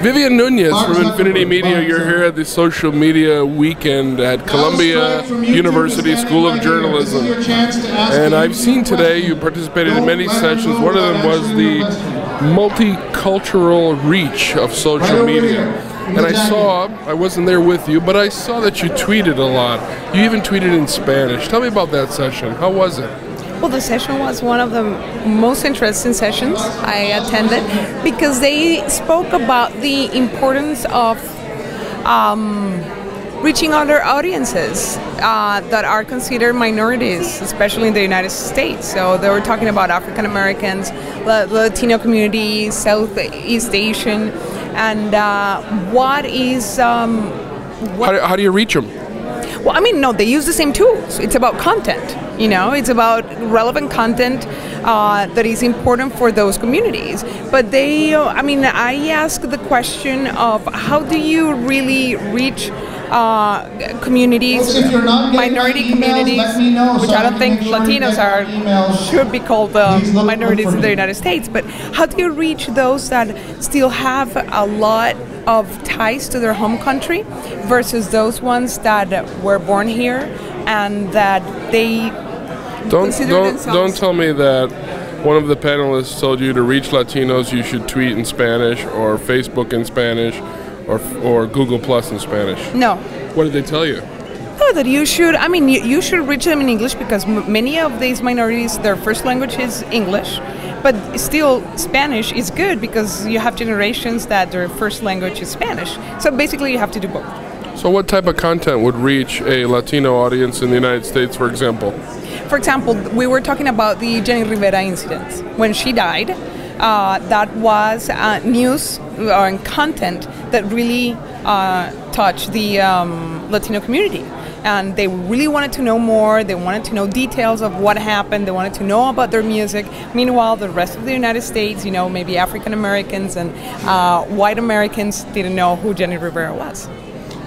Vivian Nunez from Infinity Media, you're here at the social media weekend at Columbia University School of Journalism. And I've seen today you participated in many sessions. One of them was the multicultural reach of social media. And I wasn't there with you, but I saw that you tweeted a lot. You even tweeted in Spanish. Tell me about that session. How was it? Well, the session was one of the most interesting sessions I attended because they spoke about the importance of reaching other audiences that are considered minorities, especially in the United States. So they were talking about African Americans, the Latino community, Southeast Asian, and what is... How do you reach them? Well, I mean, no, they use the same tools. It's about content, you know, it's about relevant content that is important for those communities. But they, I mean, I ask the question of how do you really reach communities, minority communities, which I don't think Latinos should be called minorities in the United States, but how do you reach those that still have a lot of ties to their home country versus those ones that were born here and that they don't tell me that one of the panelists told you to reach Latinos you should tweet in Spanish or Facebook in Spanish or Google Plus in Spanish. No. What did they tell you? Oh, that you should, I mean, you should reach them in English because many of these minorities, their first language is English. But still, Spanish is good because you have generations that their first language is Spanish. So basically, you have to do both. So what type of content would reach a Latino audience in the United States, for example? For example, we were talking about the Jenny Rivera incident. When she died, that was news and content that really touched the Latino community. And they really wanted to know more, they wanted to know details of what happened, they wanted to know about their music. Meanwhile, the rest of the United States, you know, maybe African Americans and white Americans didn't know who Jenny Rivera was.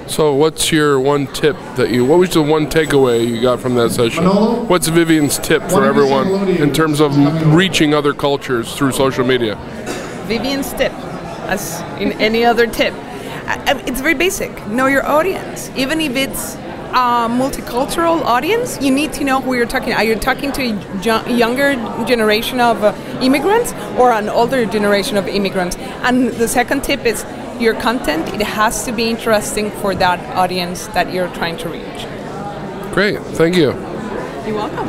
So what's your one tip what was the one takeaway you got from that session? What's Vivian's tip for everyone in terms of reaching other cultures through social media? Vivian's tip, as in any other tip, it's very basic. Know your audience. Even if it's a multicultural audience, you need to know who you're talking to. Are you talking to a younger generation of immigrants or an older generation of immigrants? And the second tip is your content, it has to be interesting for that audience that you're trying to reach. Great, thank you. You're welcome.